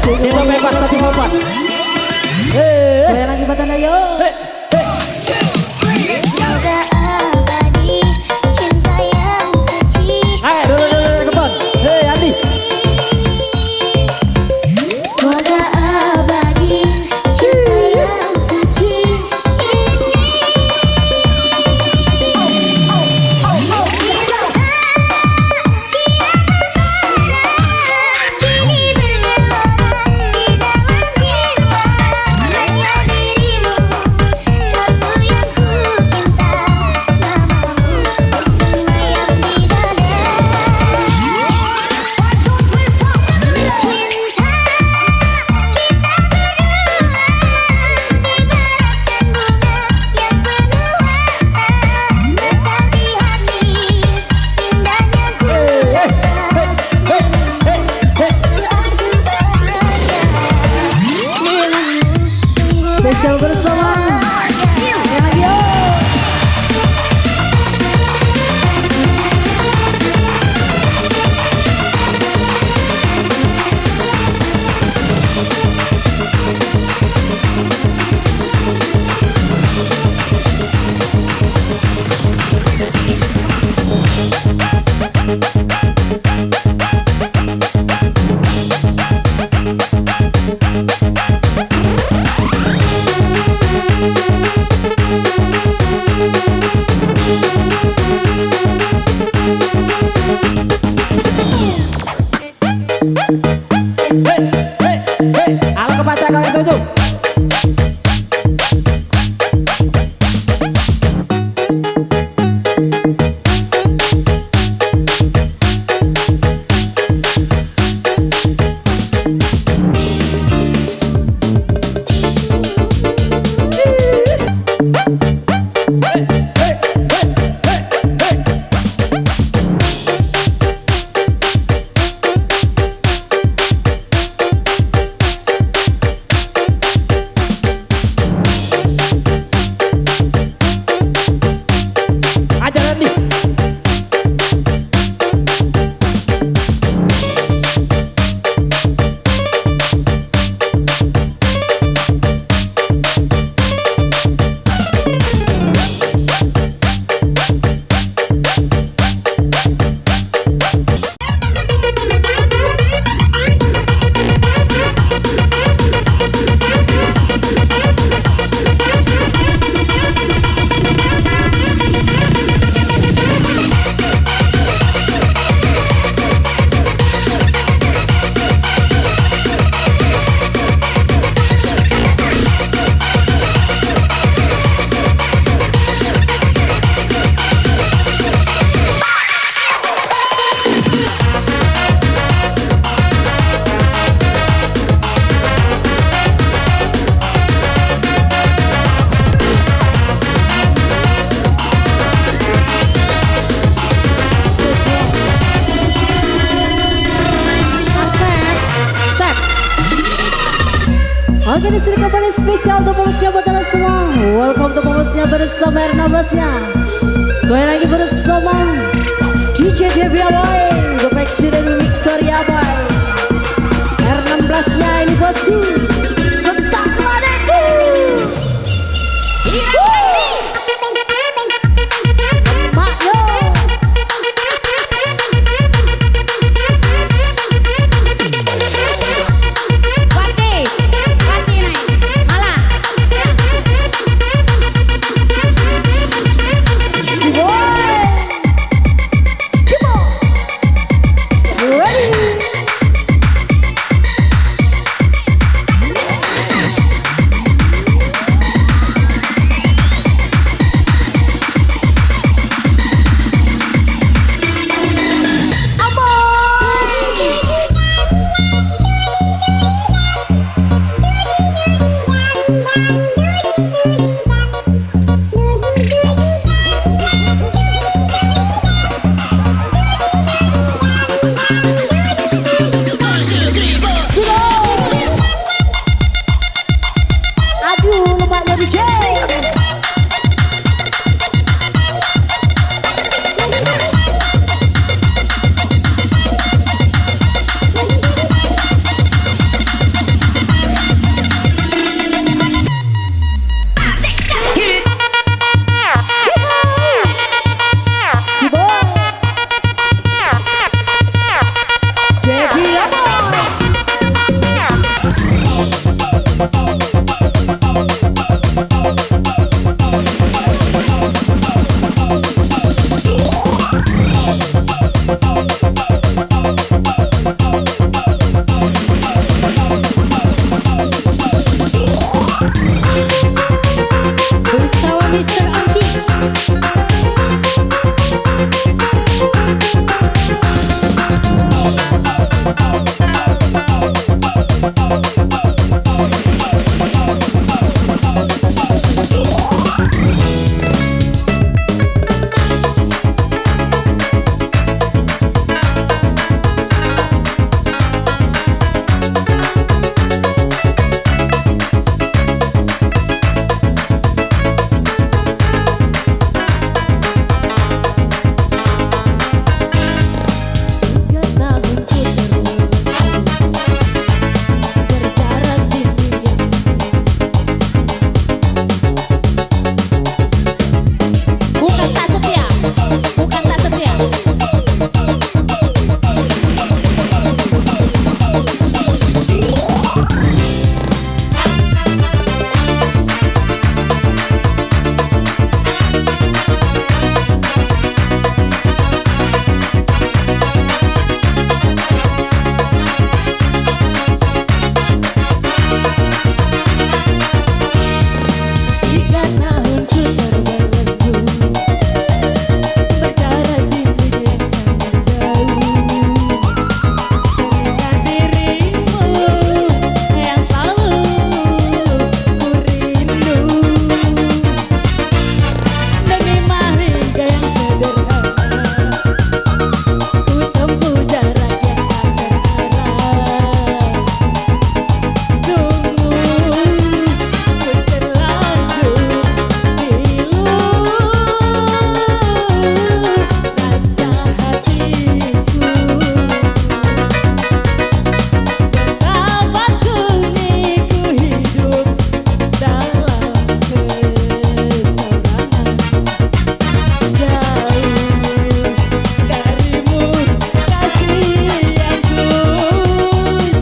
Kita bebas tapi bebas. Goyang lagi batana yo. Semoga abadi cinta yang suci. Ayo dulu kebon. Hei Andi. Semoga abadi cinta yang suci. Spesial bersama. Goyang lagi yo. Al kebaca kau itu tuh. Ajar Andi. Oke, di sini kembali spesial untuk pemirsa buat anda semua. Welcome to pemirsa bersama R16 nya. Goyang lagi bersama DJ Baby Aboy, Gopek Cire Victoria Aboy. R16 nya ini bosku. Sentak ladekku. Mak yo. Si boy. Come on. You ready? Bersama Mr. Angki. Bukan tak setia, bukan tak setia. Tiga tahun ku terbelenggu, berjarak di negeri yang sangat jauh. Teringat dirimu yang selalu ku rindu. Demi mahlika yang sederhana, ku tempuh jarak yang tak terarah. Sungguh ku terlanjur pilu, rasa hatiku. Betapa sunyi ku hidup dalam keserangan. Jauh darimu kasih yang ku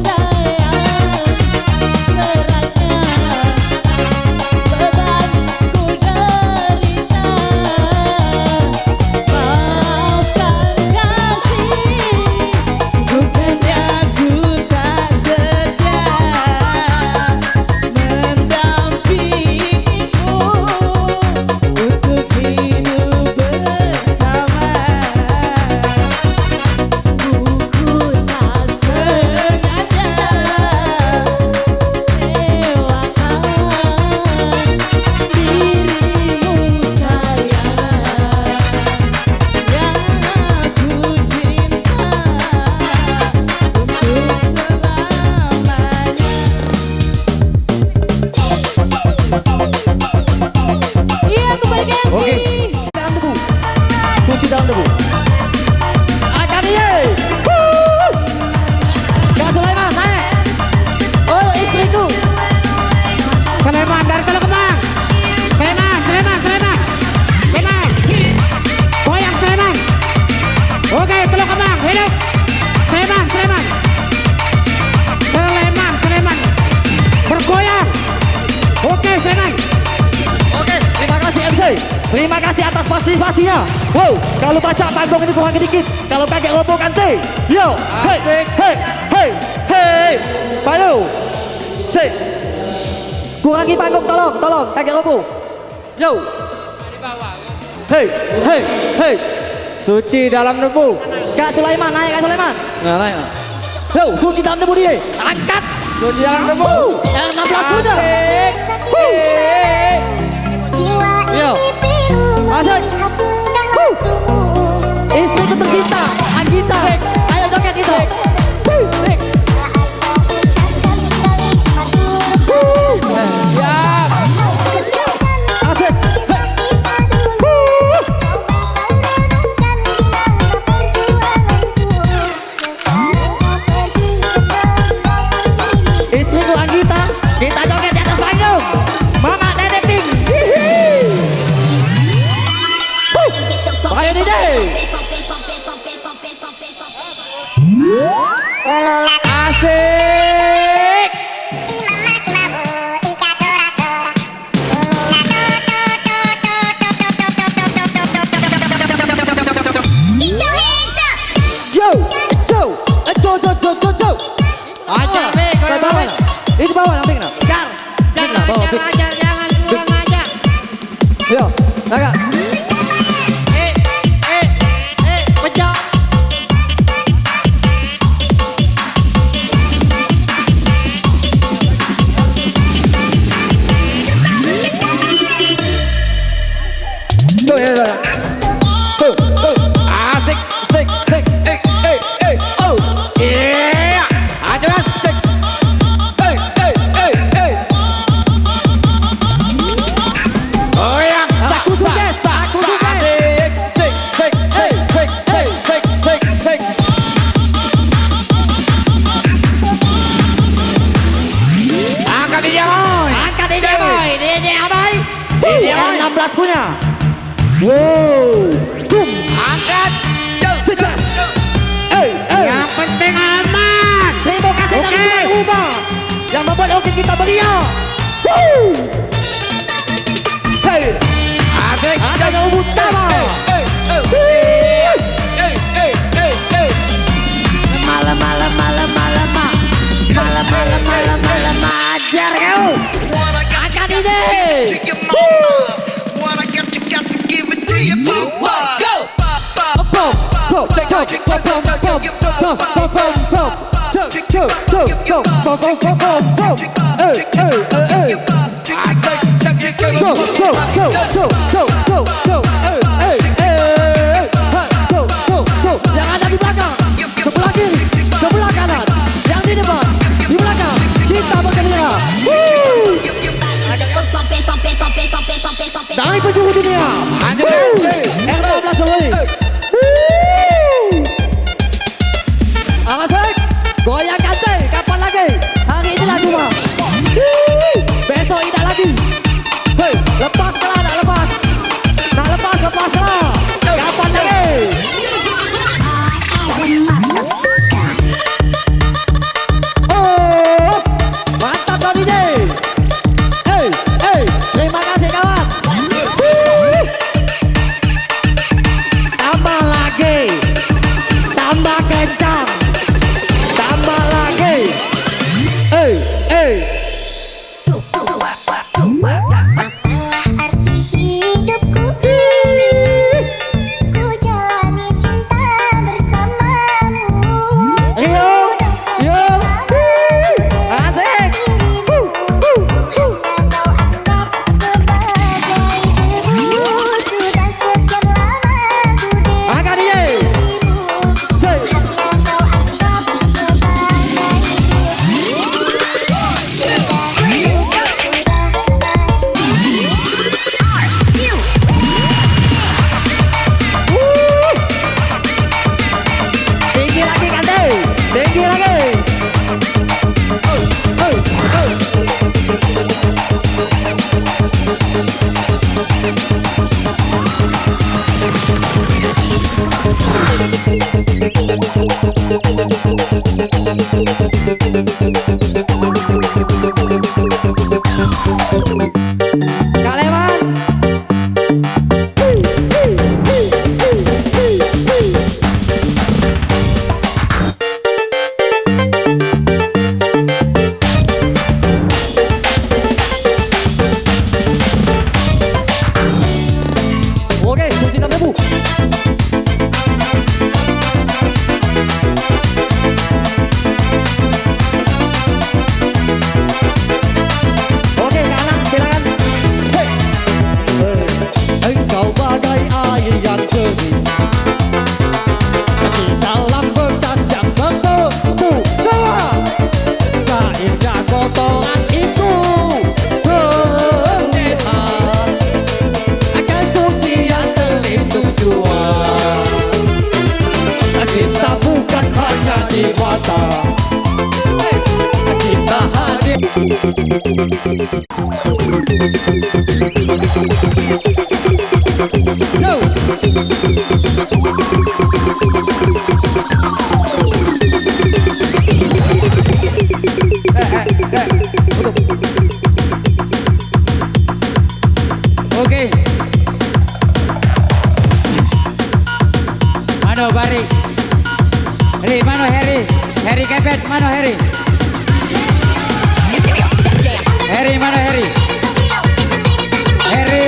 sayang. Beratnya beban ku derita. Maafkan kasih, bukannya ku tak setia mendampingimu untuk hidup bersama. Ku tak sengaja lewatkan dirimu sayang, yang aku cinta untuk selamanya. Iya, kembali ke MC. Oke. Dalam debu. Suci dalam debu. Akan ye. Kak Sulaiman naik. Oh, istriku. Sulaiman dari Teluk Kemang. Sulaiman. Goyang Sulaiman. Oke, Teluk Kemang, hidup. Sulaiman. Bergoyang. Oke, Sulaiman. Oke, terima kasih MC. Terima kasih atas partisipasinya. Wow, kalau baca panggung ini kurang dikit. Kalau kakek robo ganti. Yo, hey. Palu. Sip. Kurangi panggung tolong kakek robo. Yo. Hey. Suci dalam debu. Kak Sulaiman naik, Kak Sulaiman. Nah, naik. Yo, suci dalam debu dia. Angkat. Suci dalam debu. Yang 16 kuda. Yo. Asik. Istri tercinta, Anggita. Ayo joget itu. Asik. Istriku Anggita, kita joget di atas panggung. Mama Nenek Pink. Ayo DJ. Asik. Kakak. Pecah. Tuh ya. Asik, sik, sik, sik, oh, yeah, aja mas, sik, oh yang, Aku suka, aku suka. sik, sik, sik, sik, sik, sik, sik, sik, sik. Angkat DJ boy, Angkat DJ boy, DJ Abai. DJ boy. Yang 16 punya. Wow. Boom. angkat, Cedas. yang penting aman. Terima kasih Oke. dari rumah yang membuat oke kita belia. Woo. Hey, Asik, ada yang utama. malam ajar kau. Angkat ini. Yang ada di belakang, sebelah kiri, sebelah kanan, yang di depan, di belakang, kita bergembira. Dari penjuru dunia, R12 Soli. Asik, goyangkan teh, kapan lagi? Hari ini lah cuma. Besok tidak lagi. Hei, lepas lah, nak lepas. Nak lepas, lepaslah. Kapan lagi? Oh, mantap kau DJ. Terima kasih kawan. Tambah lagi, tambah kencang, tambah lagi. Hidupku ini ku jalani cinta bersamamu. Yo, yo, asik. Kau anggap sebagai debu. Sudah sekian lama ku Angkat DJ. Say. kau anggap sebagai Tinggi lagi kan deh, tinggi lagi. Kak Leman. Oke, susi tambah bu. Oke, kanan, silakan. Hey. Engkau bagai air yang jernih di dalam bekas yang bertubu. Semua seindah kotoran itu terlihat akan suci yang terlindung jua. Cinta bukan hanya di mata, cinta hadir. Go! Oke. Mano Bari. Heri, mano Heri. Heri Kepet, mano Heri. Heri, mano Heri. Heri.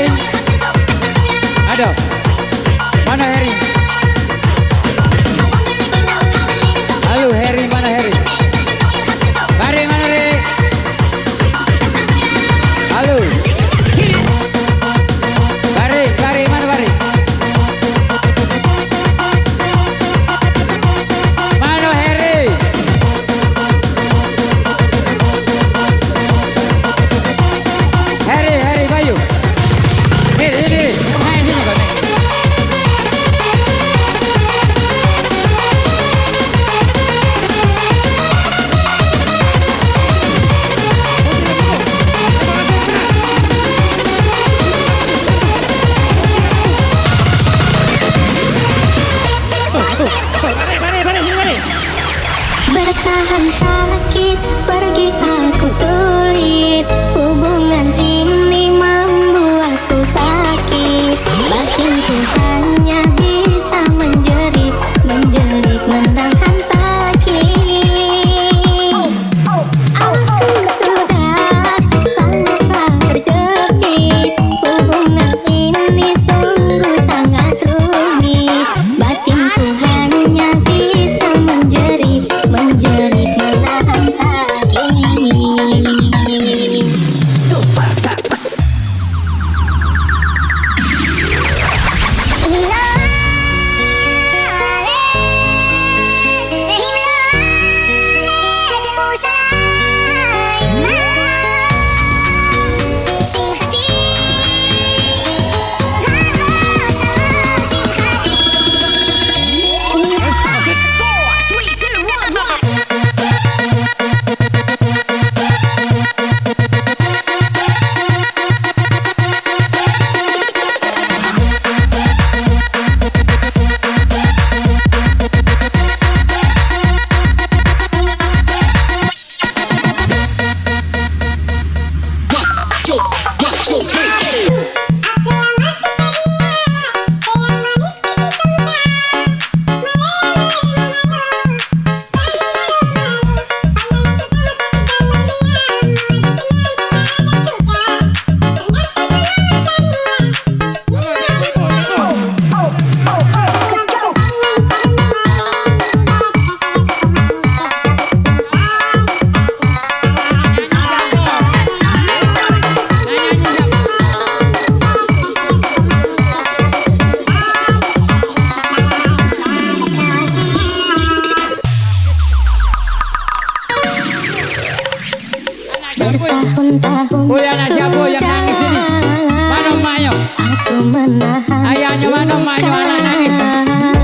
bertahun-tahun Oh ya, anak siapa yang nangis ini? Mana emaknya? aku menahan Ayahnya mana emaknya anak nangis?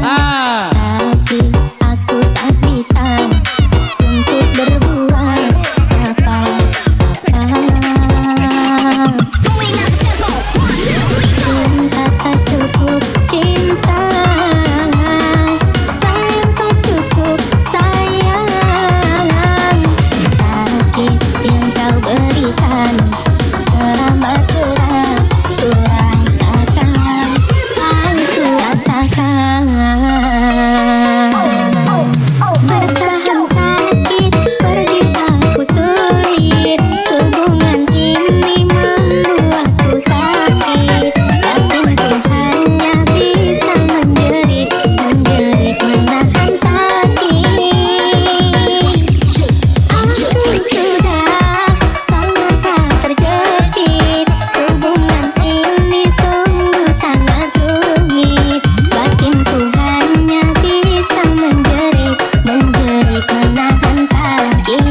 Ah, tapi aku tak bisa untuk berbuat apa-apa. Cinta tak cukup cinta, sayang tak cukup sayang, sakit yang kau berikan teramat berat ku rasakan, aku rasakan. Bertahan sakit, pergi aku sulit, hubungan ini membuatku sakit, batinku hanya bisa menjerit, menahan sakit. Aku sudah sangat tak terjepit, hubungan ini sungguh sangat rumit, batinku hanya bisa menjerit, menahan sakit.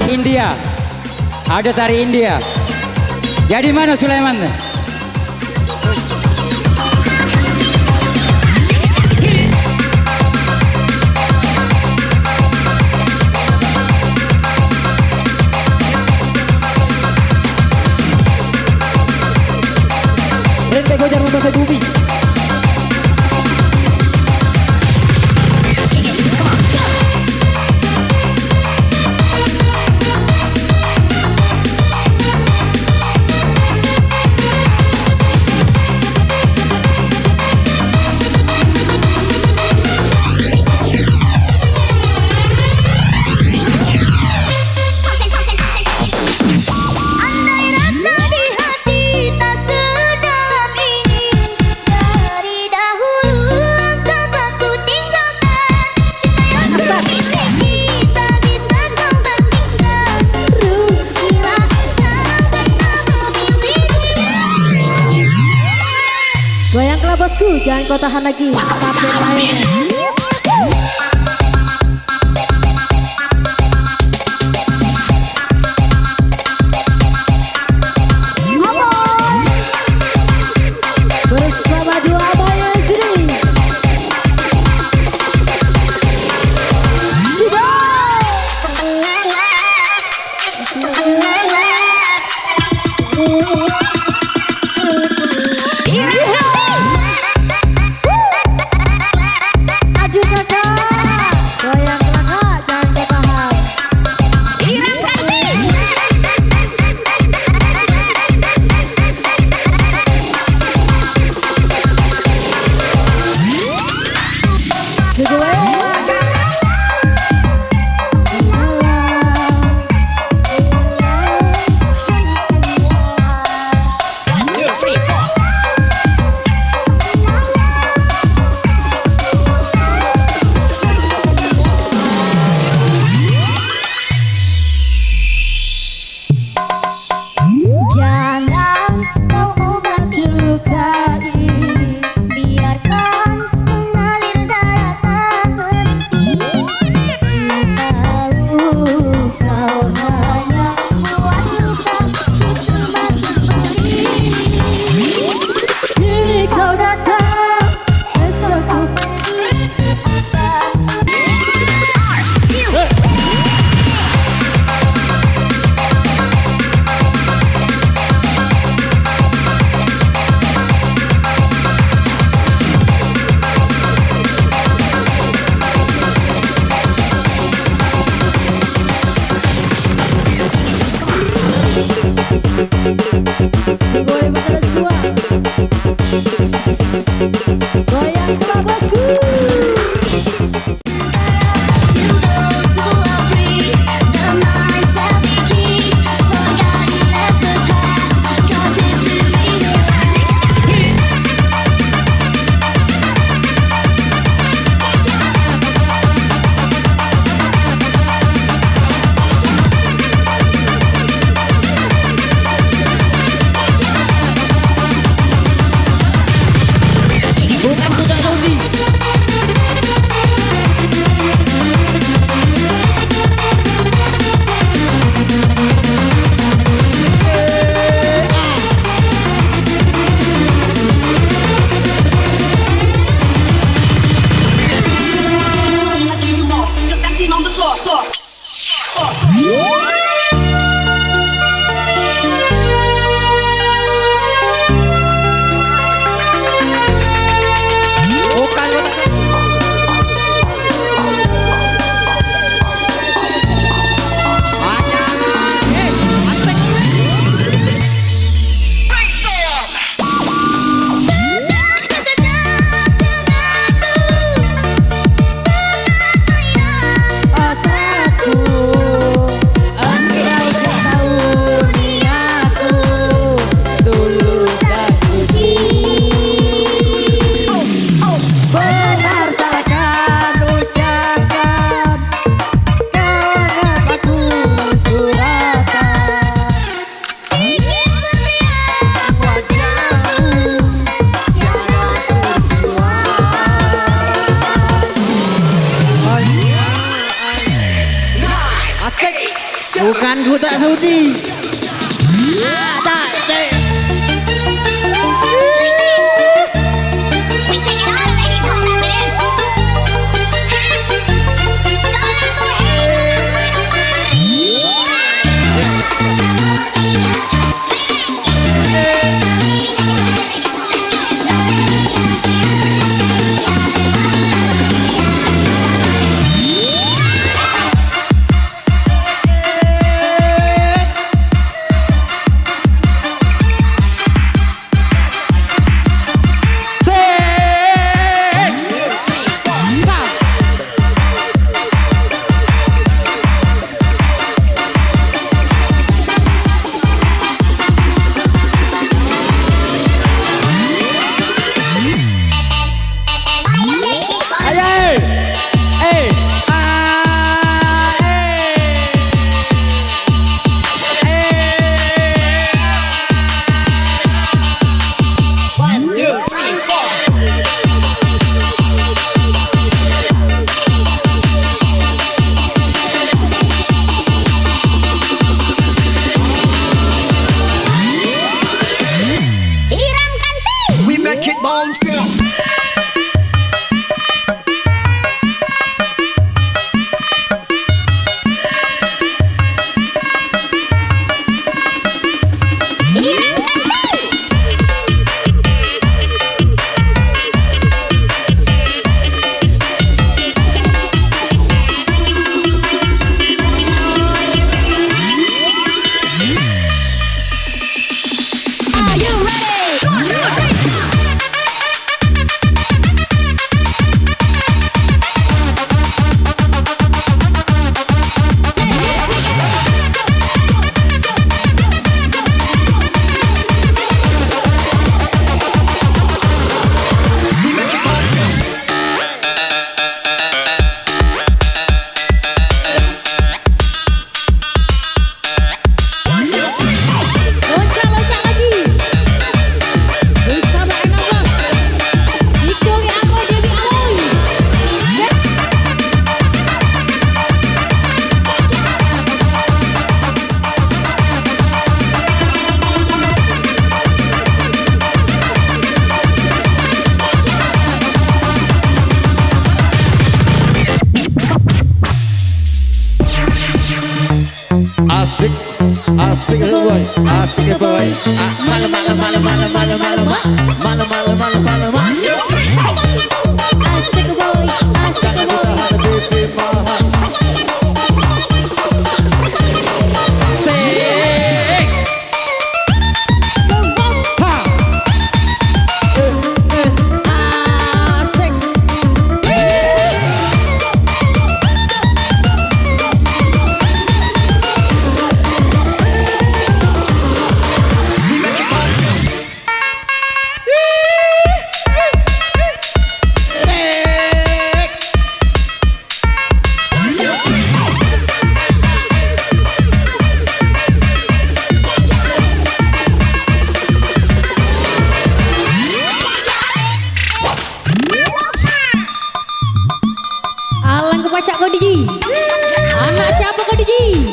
India. Ada tari India. Jadi mana Sulaiman? Rente gojar membasahi bumi. Andai rasa di hati tak sedalam ini, dari dahulu engkau aku tinggalkan. Cinta yang dimiliki tak bisa kau bandingkan. Rugilah engkau karena memiliki. Goyanglah bosku, jangan kau tahan lagi. Kapten lainnya. Bersama dua abang yang sini. Maju kakak, goyang kakak, jangan kau tahan. Jangan kau obati luka ini, biarkan mengalir darah tak Bukan ku tak sudi. Tak, cek. We take it all, ladies, hold on to this. Asik, asik boy, asik boy. Malam malam malam malam malam malam malam malam malam malam malam. Asik boy, asik boy. Alang kepacak kau Diji. Anak siapa kau Diji?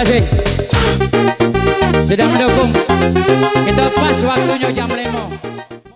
kasih sudah mendukung. Kita pas waktunya jam 5.